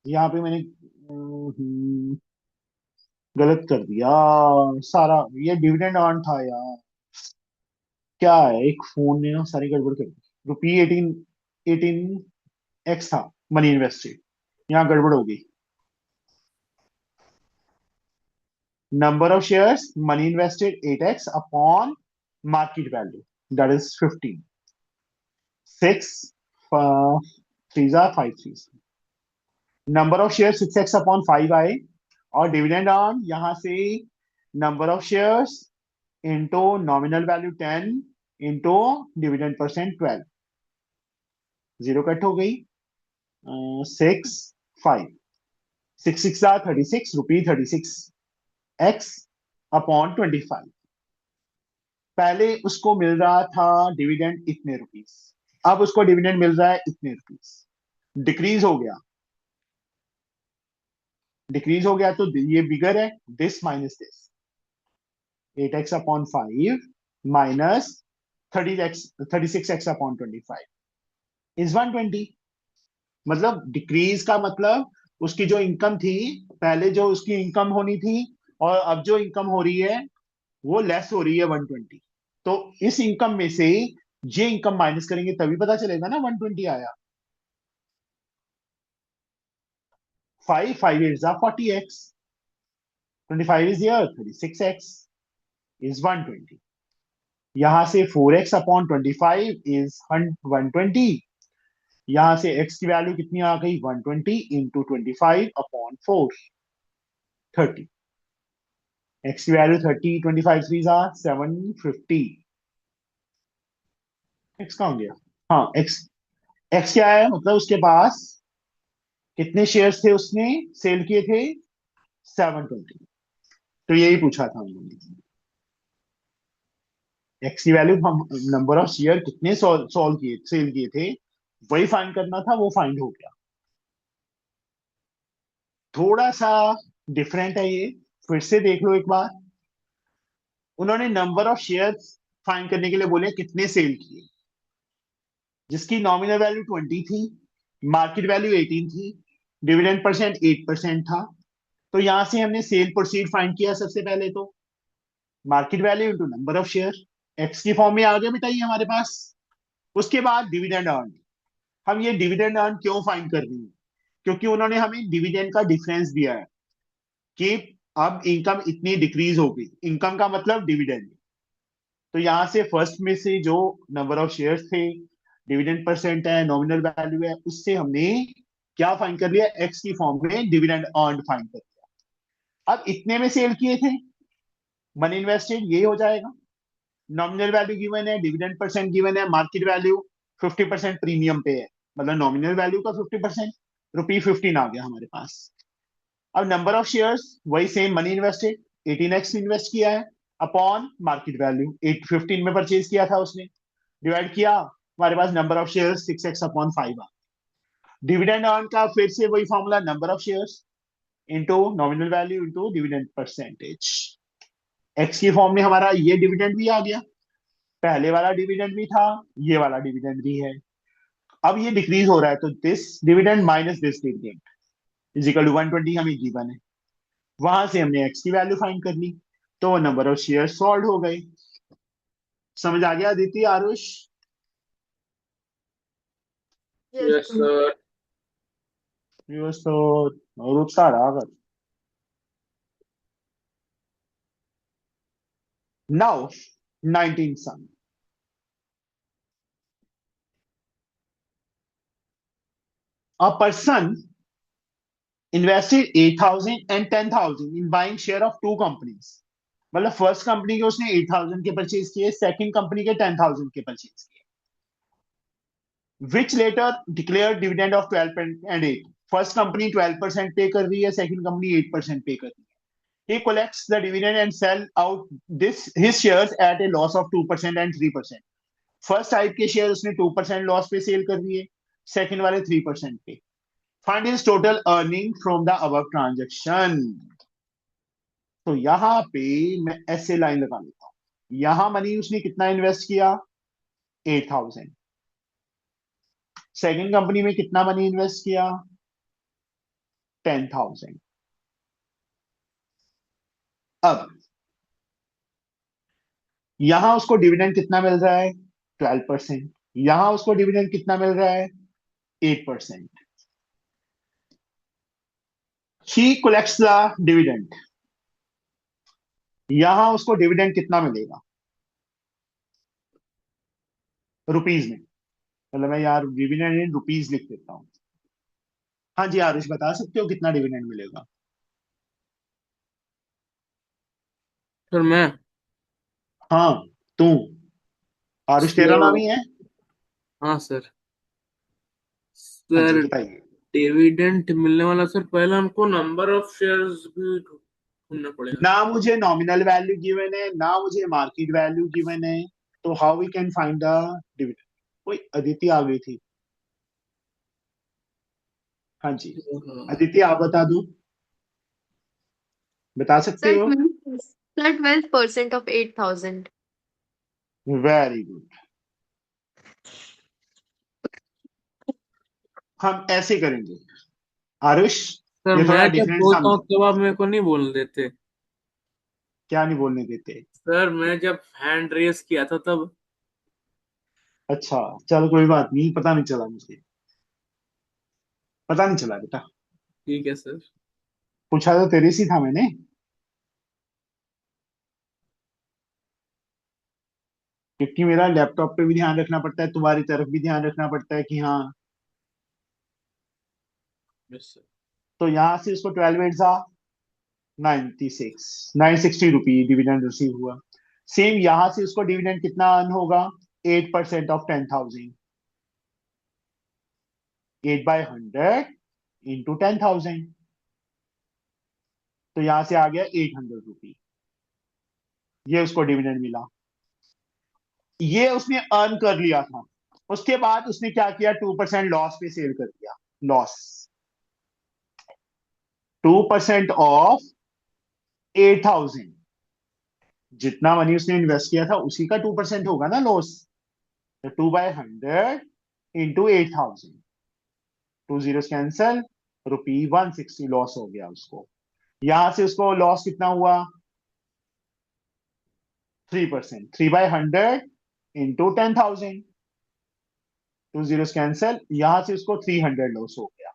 यहाँ पे मैंने गलत कर दिया सारा। ये डिविडेंड अर्न था यार, क्या है, एक फोन ने ना सारी गड़बड़ कर दी। ₹18, 18 एक्स था मनी इन्वेस्टेड, यहां गड़बड़ हो गई। Number of shares money invested 8x upon market value, that is 15। 6 3 5 3। Number of share 6x upon 5 आए, और डिविडेंड ऑन यहां से number of shares into nominal value 10 into dividend percent 12, zero cut हो गई। 6 5 6 6 36 रुपी 36 एक्स अपॉन 25। पहले उसको मिल रहा था डिविडेंड इतने रुपीस, अब उसको डिविडेंड मिल रहा है इतने रुपीस, डिक्रीज हो गया। डिक्रीज हो गया तो ये बिगर है, this minus this, 8x upon 5 minus 36x upon 25 is 120। मतलब डिक्रीज का मतलब उसकी जो इनकम थी, पहले जो उसकी इनकम होनी थी और अब जो इनकम हो रही है वो लेस हो रही है 120। तो इस इनकम में से ये इनकम माइनस करेंगे तभी पता चलेगा ना 120 आया। 5 5 8 40x, 25 is here, 36x is 120। यहां से 4x अपॉन 25 इज 120। यहां से x की वैल्यू कितनी आ गई 120 इंटू 25 अपॉन 4, 30। x की वैल्यू 30, 25 3 750। x कहाँ गया? हाँ x क्या है, मतलब उसके पास कितने शेयर्स थे उसने सेल किए थे 720। तो यही पूछा था उन्होंने, एक्स की वैल्यू हम नंबर ऑफ शेयर कितने सॉल्व किए सेल किए थे वही फाइंड करना था, वो फाइंड हो गया। थोड़ा सा डिफरेंट है ये, फिर से देख लो एक बार। उन्होंने नंबर ऑफ शेयर्स फाइंड करने के लिए बोले कितने सेल किए, जिसकी नॉमिनल वैल्यू 20 थी, मार्केट वैल्यू 18 थी, डिविडेंड परसेंट 8% था। तो यहां से हमने सेल प्रोसीड फाइंड किया सबसे पहले, तो market value into number of share, x की फॉर्म में आ गया बेटा ये हमारे पास। उसके बाद डिविडेंड अर्न। हम ये डिविडेंड अर्न क्यों फाइंड कर रहे हैं, क्योंकि उन्होंने हमें डिविडेंड का डिफरेंस दिया है कि अब इनकम इतनी डिक्रीज हो गई, इनकम का मतलब डिविडेंड। तो यहां से फर्स्ट में से जो नंबर ऑफ शेयर्स थे, डिविडेंड परसेंट है, नॉमिनल वैल्यू है, उससे हमने क्या फाइंड कर लिया, एक्स की फॉर्म में डिविडेंड अर्न फाइंड कर लिया। अब इतने में सेल किए थे मनी इन्वेस्टेड, ये हो जाएगा। नॉमिनल वैल्यू गिवन है, डिविडेंड परसेंट गिवन है, मार्केट वैल्यू 50% प्रीमियम पे है, मतलब नॉमिनल वैल्यू का 50%, रुपी 15 आ गया हमारे पास। अब नंबर ऑफ शेयर्स वही same, money invested 18x invest किया है अपॉन मार्केट वैल्यू 815 में परचेज किया था उसने, डिवाइड किया, हमारे पास number of shares 6x upon 5 आ। डिविडेंड अर्न का फिर से वही formula, number of shares into nominal value into dividend percentage. X की फॉर्म में हमारा ये डिविडेंड भी आ गया, पहले वाला डिविडेंड भी था, ये वाला डिविडेंड भी है। अब ये डिक्रीज हो रहा है, तो this dividend minus this dividend is equal to 120 हमें गिवन है। वहां से हमने एक्स की वैल्यू फाइंड कर ली, तो नंबर ऑफ शेयर सॉल्व हो गए। समझ आ गया Aditi, Aarush? Yes, yes sir. Sir. Yes, तो और सारा अगर now 19 sum. A person invested 8,000 and 10,000 in buying share of two companies। मतलब फर्स्ट कंपनी के उसने 8,000 के परचेज किए, सेकंड कंपनी के 10,000 के परचेज किए, which later declare dividend of 12.8। First company 12% पे कर रही है, सेकंड कंपनी 8% पे कर रही है। He collects the dividend and sell out his shares at a loss of 2% and 3%। First type के शेयर उसने 2% लॉस पे सेल कर दिए, सेकंड वाले 3% पे। Find his total earning from the above transaction. तो यहां पे मैं ऐसे लाइन लगा लेता हूं, यहां मनी उसने कितना इन्वेस्ट किया 8,000, सेकंड कंपनी में कितना मनी इन्वेस्ट किया 10,000। अब यहां उसको डिविडेंड कितना मिल रहा है 12%, यहां उसको डिविडेंड कितना मिल रहा है 8%. He collects the dividend. यहां उसको डिविडेंड कितना मिलेगा रुपीज में? मतलब मैं यार डिविडेंड इन रुपीज लिख देता हूं। हाँ जी आरुष, बता सकते हो कितना डिविडेंड मिलेगा? सर मैं हाँ, तू। आरुष तेरा नाम ही सर, है? हाँ सर। हाँ जी सर बताइए। डिविडेंट मिलने वाला सर, पहले हमको नंबर ऑफ शेयर्स भी ढूंढना पड़ेगा। ना मुझे नॉमिनल वैल्यू गिवन है, ना मुझे मार्केट वैल्यू गिवन है, तो how we can find the dividend? कोई अदिति आ गई थी। हाँ जी, हाँ। अदिति आप बता दो, बता सकते Sir, हो? 12% of 8,000. Very good. हम ऐसे करेंगे आरुष, सर ये थोड़ा मैं जब डिफरेंट बोलता हूँ समझो। तब आप मेरे को नहीं बोलने देते। क्या नहीं बोलने देते? सर मैं जब हैंड रेस किया था तब। अच्छा, चल कोई बात नहीं, पता नहीं चला मुझे, पता नहीं चला बेटा। ठीक है सर। पूछा तो तेरे से ही था मैंने। क्योंकि मेरा लैपटॉप पे भी ध्यान रखना पड़ता है, तुम्हारी तरफ भी ध्यान रखना पड़ता है कि हाँ। Yes sir. तो यहाँ से उसको 12 8 96 960 रुपी डिविडेंड रिसीव हुआ। सेम यहां से उसको डिविडेंड कितना अर्न होगा? 8% ऑफ 10,000। 8/100 इंटू 10,000, तो यहां से आ गया 800 रुपी। ये उसको डिविडेंड मिला, ये उसने अर्न कर लिया था। उसके बाद उसने क्या किया? 2% लॉस पे सेल कर दिया। लॉस 2% ऑफ 8,000, जितना मनी उसने इन्वेस्ट किया था उसी का 2% होगा ना लॉस। तो 2/100 इंटू 8,000, 2 zeros कैंसल, ₹160 लॉस हो गया उसको। यहां से उसको लॉस कितना हुआ? 3%, 3/100 इंटू 10,000, 2 zeros कैंसल, यहां से उसको 300 लॉस हो गया।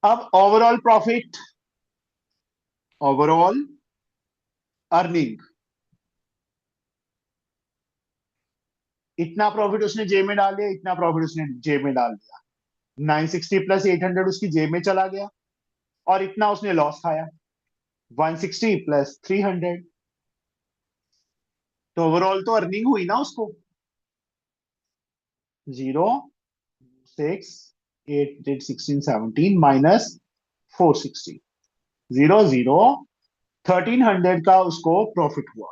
अब ओवरऑल प्रॉफिट, ओवरऑल अर्निंग, इतना प्रॉफिट उसने जेब में डाल दिया, इतना प्रॉफिट उसने जेब में डाल दिया। 960 प्लस 800 उसकी जेब में चला गया, और इतना उसने लॉस खाया, 160 प्लस 300। तो ओवरऑल तो अर्निंग हुई ना उसको। 0 6 8 8 16 17 माइनस 460, 0 0 1300 का उसको प्रॉफिट हुआ।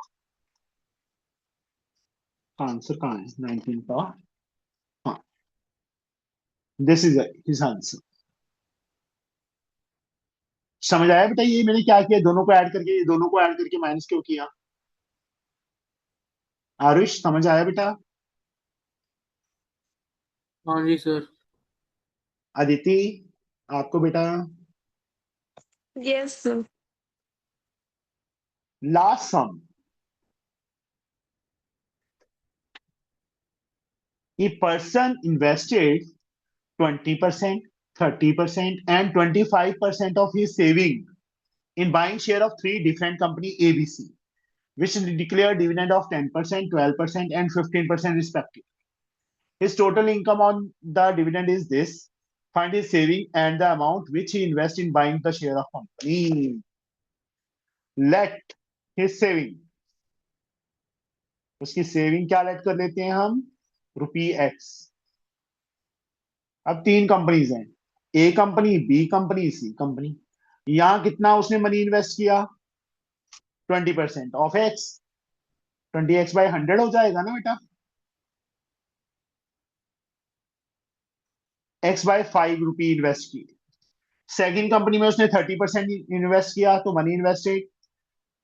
आंसर कहाँ है 19 का? हाँ, दिस इज हिज आंसर। समझ आया बेटा ये मैंने क्या किया? दोनों को ऐड करके, दोनों को ऐड करके माइनस क्यों किया? आरुष समझ आया बेटा? हाँ जी सर। अदिति आपको बेटा? Yes, sir. Last sum, a person invested 20%, 30% and 25% of his saving in buying share of three different company ABC, which declare dividend of 10%, 12% and 15% respectively. His total income on the dividend is this. Find his saving and the amount which he invests in buying the share of company. Let his saving, उसकी saving क्या late कर लेते हैं हम? ₹X। अब तीन companies हैं, ए company, B company, सी company. यहां कितना उसने मनी इन्वेस्ट किया? 20% ऑफ एक्स, 20x/100 हो जाएगा ना बेटा। x/5 रुपी इन्वेस्ट की। सेकंड कंपनी में उसने 30% इन्वेस्ट किया, तो मनी इन्वेस्टेड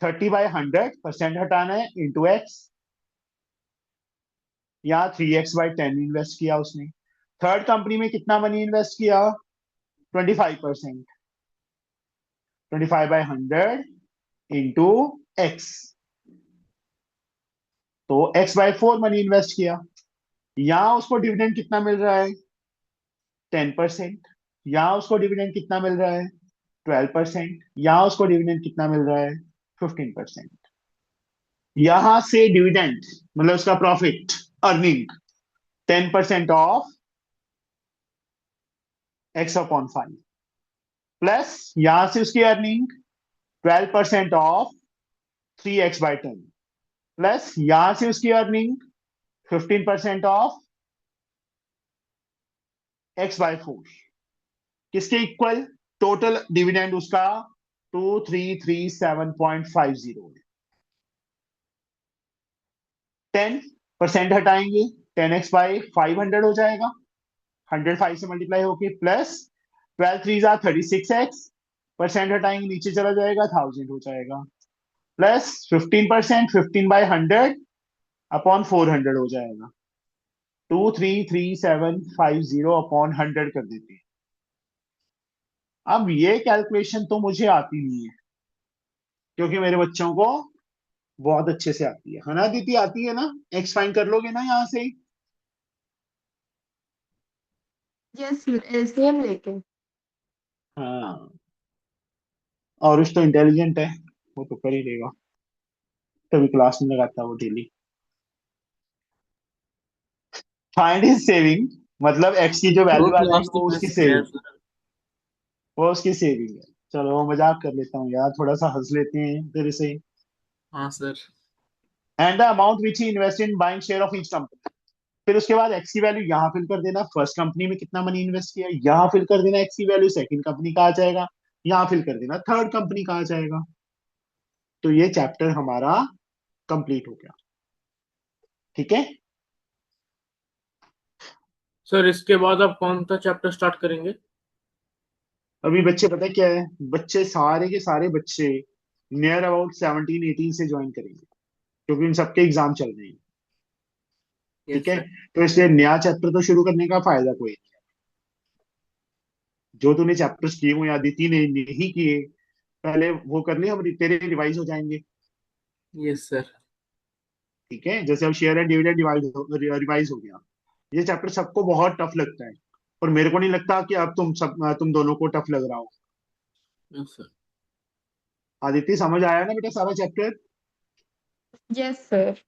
30/100, परसेंट हटाना है, इंटू एक्स। यहाँ 3x/10 इन्वेस्ट किया उसने। थर्ड कंपनी में कितना मनी इन्वेस्ट किया? 25%, 25/100 इंटू एक्स, तो x/4 मनी इन्वेस्ट किया। यहां उसको डिविडेंड कितना मिल रहा है? 10%, यहाँ उसको डिविडेंड कितना मिल रहा है 12%, यहाँ उसको डिविडेंड कितना मिल रहा है 15%। यहां से डिविडेंड मतलब उसका profit earning 10% of x/5 plus यहां से उसकी अर्निंग 12% ऑफ 3x/10 प्लस यहां से उसकी अर्निंग 15% ऑफ x/4 किसके इक्वल टोटल डिविडेंड उसका 2337.50 है। 10% हटाएंगे 10x/500 हो जाएगा, 105 से मल्टीप्लाई होके प्लस 12 3 36x, परसेंट हटाएंगे नीचे चला जाएगा 1000 हो जाएगा, प्लस 15% 15/100 अपॉन 400 हो जाएगा, 233750 अपॉन 100 कर देते हैं। अब ये कैलकुलेशन तो मुझे आती नहीं है क्योंकि मेरे बच्चों को बहुत अच्छे से आती है ना दीदी, आती है ना, एक्स फाइंड कर लोगे ना यहाँ से। यस सर, एलसीएम लेके। हाँ, और उस तो इंटेलिजेंट है, वो तो कर ही लेगा, तभी क्लास में लगाता है वो डेली। फाइंड हिज सेविंग मतलब एक्स की जो वो वैल्यू आ क्लास जाएगी तो वो मिस उसकी किया है सेविंग, सर। वो उसकी सेविंग है। चलो मजाक कर लेता हूँ यार, थोड़ा सा हंस लेते हैं तेरे से। हाँ sir. And the amount which he invest in buying share of each company, फिर उसके बाद एक्स की वैल्यू यहाँ फिल कर देना, फर्स्ट कंपनी में कितना मनी इन्वेस्ट किया यहाँ फिल कर देना, एक्स की वैल्यू सेकंड कंपनी का आ जाएगा, यहाँ फिल कर देना थर्ड कंपनी का आ जाएगा। तो ये चैप्टर हमारा कंप्लीट हो गया, ठीक है। सर इसके बाद आप कौन सा चैप्टर स्टार्ट करेंगे? अभी बच्चे पता है क्या है, बच्चे सारे के सारे बच्चे नियर अबाउट 17 18 से ज्वाइन करेंगे क्योंकि इन सबके एग्जाम चल रहे हैं, ठीक यस है। सर। तो इसलिए नया चैप्टर तो शुरू करने का फायदा कोई नहीं। जो तूने चैप्टर्स किए हुए या अदिति ने नहीं किए पहले वो कर ले, हम तेरे रिवाइज हो जाएंगे, यस सर। ठीक है। जैसे अब शेयर एंड डिविडेंड रिवाइज हो गया, ये चैप्टर सबको बहुत टफ लगता है और मेरे को नहीं लगता कि अब तुम दोनों को टफ लग रहा हो। Yes sir. आदित्य समझ आया ना बेटा सारा चैप्टर? Yes sir.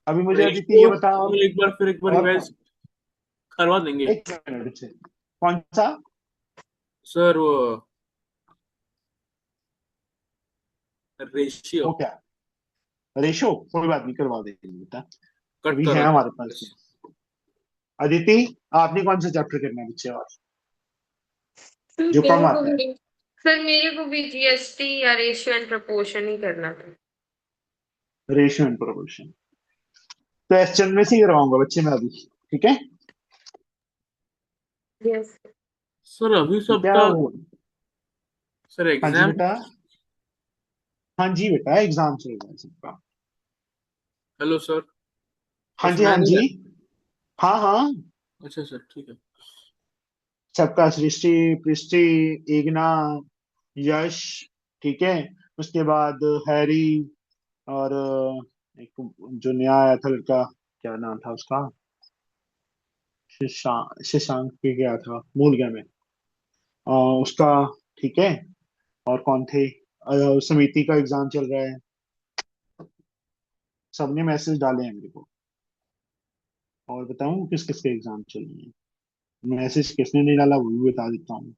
अभी मुझे आदित्य रेशियो ये बता, एक बार और रिवाइज करवा देंगे एक मिनट से, कौन सा? सर? वो रेशियो वो क्या रेशो? कोई बात नहीं, करवा देंगे बेटा, कट अभी है करो। हमारे पास में। अदिति, आपने कौन सा चैप्टर करना है बच्चे और सर जो कम मेरे को आता है? भी सर मेरे को भी जीएसटी या रेशियो एंड प्रपोर्शन ही करना था। रेशियो एंड प्रोपोर्शन, तो एस चंद में से ही करवाऊंगा बच्चे मैं अभी, ठीक है। यस। सर अभी ठीक है सबका वो, सर हाँ जी एग्जाम। बेटा, हाँ जी बेटा एग्जाम चल रहा है सबका। Hello sir. हाँ कुछ जी हाँ सुनाई दे जी, रहा हाँ हाँ, है? अच्छा सर ठीक है। सबका सृष्टि, पृष्टि, इग्ना, यश, ठीक है। उसके बाद हैरी, और एक जो नया आया था लड़का, क्या नाम था उसका, शशांक के क्या था भूल गया मैं, उसका, ठीक है। और कौन थे, समिति का एग्जाम चल रहा है, सबने मैसेज डाले हैं मेरे को। और बताऊं किस किस के एग्जाम चल रहे हैं, मैसेज किसने नहीं डाला वो भी बता देता हूँ।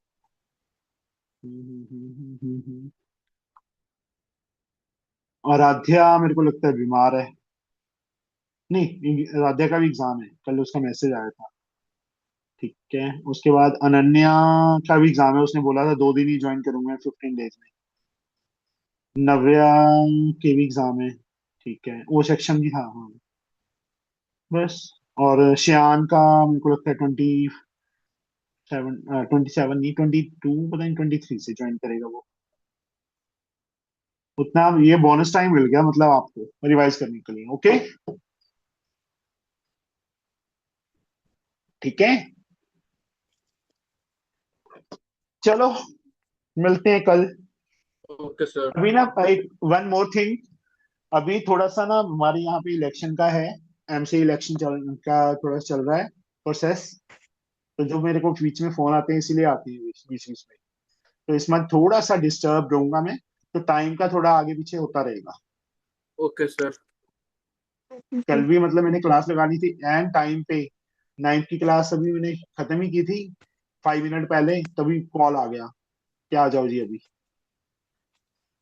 आराध्या मेरे को लगता है बीमार है, नहीं आराध्या का भी एग्जाम है कल, उसका मैसेज आया था, ठीक है। उसके बाद अनन्या का भी एग्जाम है, उसने बोला था 2 दिन ही ज्वाइन करूंगा 15 डेज में। नव्या के भी एग्जाम है, ठीक है, वो सेक्शन भी था, हाँ बस। और श्यान का मेरे को लगता है 27 नहीं 22, पता नहीं 23 से ज्वाइन करेगा वो। उतना ये बोनस टाइम मिल गया मतलब आपको रिवाइज करने के लिए, ओके, ठीक है। चलो मिलते हैं कल। Okay sir. अभी ना एक वन मोर थिंग, अभी थोड़ा सा ना हमारे यहाँ पे इलेक्शन का है, एमसी इलेक्शन का थोड़ा चल रहा है प्रोसेस, तो जो मेरे को बीच में फोन आते हैं इसीलिए आते हैं बीच बीच बीच में। तो इस मंथ थोड़ा सा डिस्टर्ब रहूंगा मैं, तो टाइम का थोड़ा आगे पीछे होता रहेगा। Okay sir. कल भी मतलब मैंने क्लास लगानी थी एंड टाइम पे, 9th की क्लास अभी मैंने खत्म ही की थी 5 मिनट पहले, तभी कॉल आ गया कि आ जाओ जी अभी।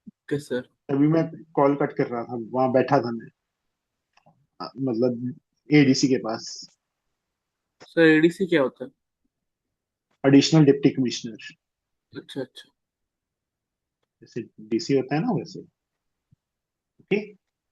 Okay sir. तभी मैं कॉल कट कर रहा था, वहां बैठा था मैं, मतलब एडीसी के पास। सर एडीसी क्या होता है? एडिशनल डिप्टी कमिश्नर, अच्छा अच्छा। जैसे डीसी होता है ना वैसे। ओके।